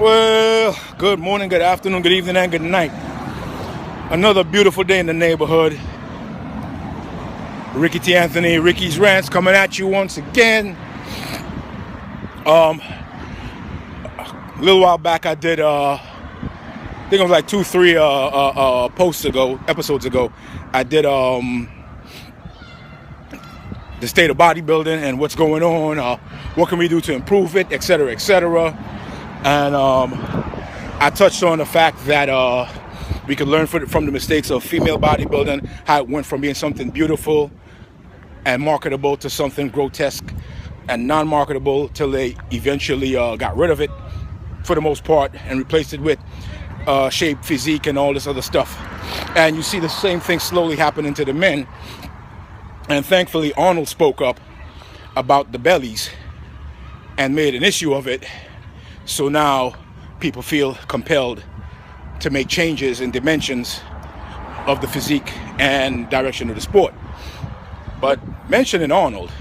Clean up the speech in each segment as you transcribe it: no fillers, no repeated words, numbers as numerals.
Well, good morning, good afternoon, good evening, and good night. Another beautiful day in the neighborhood. Ricky T. Anthony, Ricky's Rants, coming at you once again. A little while back, I did, I think it was like 2-3 episodes ago, I did the state of bodybuilding and what's going on, what can we do to improve it, etc., etc. And I touched on the fact that we could learn from the mistakes of female bodybuilding, how it went from being something beautiful and marketable to something grotesque and non-marketable till they eventually got rid of it for the most part and replaced it with shape, physique, and all this other stuff. And you see the same thing slowly happening to the men. And thankfully, Arnold spoke up about the bellies and made an issue of it. So now people feel compelled to make changes in dimensions of the physique and direction of the sport. But mentioning Arnold,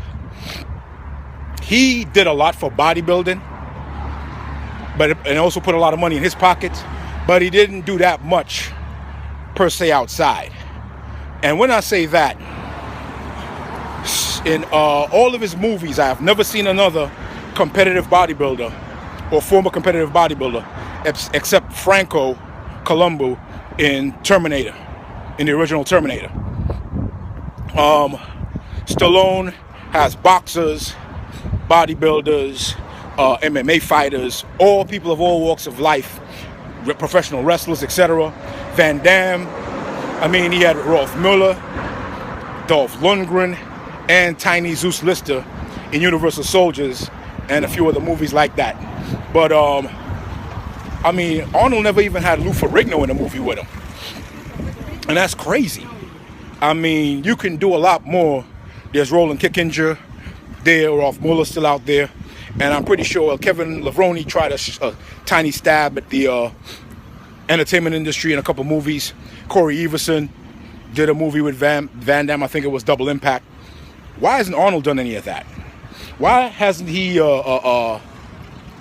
he did a lot for bodybuilding, and also put a lot of money in his pockets, but he didn't do that much per se outside. And when I say that, in all of his movies, I have never seen another competitive bodybuilder or former competitive bodybuilder except Franco Columbu in Terminator, in the original Terminator. Stallone has boxers, bodybuilders, MMA fighters, all people of all walks of life, professional wrestlers, etc. Van Damme, he had Rolf Mueller, Dolph Lundgren, and Tiny Zeus Lister in Universal Soldiers, and a few other movies like that. But Arnold never even had Lou Ferrigno in a movie with him, and that's crazy. You can do a lot more. There's Roland Kickinger there, Rolf Mueller still out there, and I'm pretty sure Kevin Levrone tried a tiny stab at the entertainment industry in a couple movies. Corey Everson did a movie with Van Damme, I think it was Double Impact. Why hasn't Arnold done any of that? Why hasn't he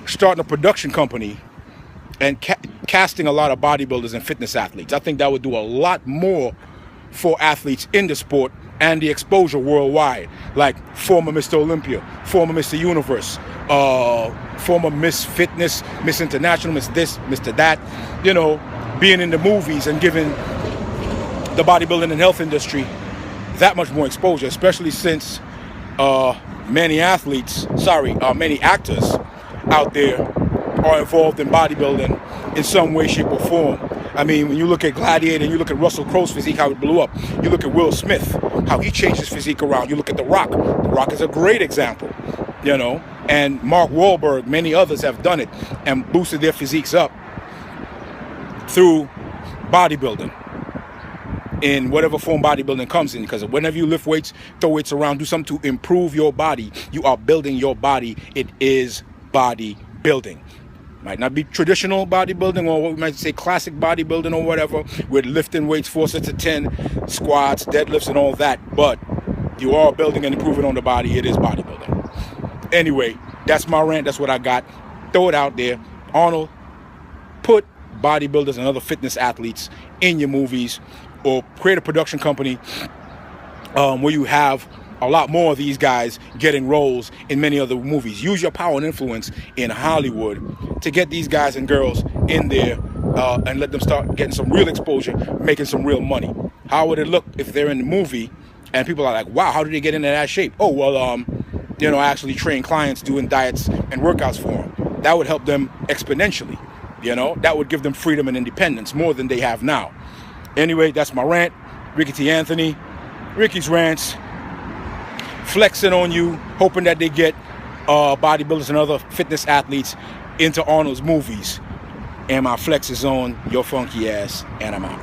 starting a production company and casting a lot of bodybuilders and fitness athletes? I think that would do a lot more for athletes in the sport and the exposure worldwide, like former Mr. Olympia, former Mr. Universe, former Miss Fitness, Miss International, Miss this, Mr. that, being in the movies and giving the bodybuilding and health industry that much more exposure, especially since many actors out there are involved in bodybuilding in some way, shape, or form. When you look at Gladiator and you look at Russell Crowe's physique, how it blew up. You look at Will Smith, how he changed his physique around. You look at The Rock. The Rock is a great example, And Mark Wahlberg, many others have done it and boosted their physiques up through bodybuilding, in whatever form bodybuilding comes in. Because whenever you lift weights, throw weights around, do something to improve your body, you are building your body. It is bodybuilding. Might not be traditional bodybuilding, or what we might say classic bodybuilding or whatever, with lifting weights 4 sets of 10, squats, deadlifts, and all that, but you are building and improving on the body. It is bodybuilding. Anyway, that's my rant. That's what I got. Throw it out there. Arnold, put bodybuilders and other fitness athletes in your movies, or create a production company where you have a lot more of these guys getting roles in many other movies. Use your power and influence in Hollywood to get these guys and girls in there and let them start getting some real exposure, making some real money. How would it look if they're in the movie and people are like, wow, how did they get into that shape? Oh, well, I actually train clients doing diets and workouts for them. That would help them exponentially. That would give them freedom and independence more than they have now. Anyway, that's my rant. Ricky T. Anthony, Ricky's Rants, flexing on you, hoping that they get bodybuilders and other fitness athletes into Arnold's movies. And my flex is on your funky ass, and I'm out.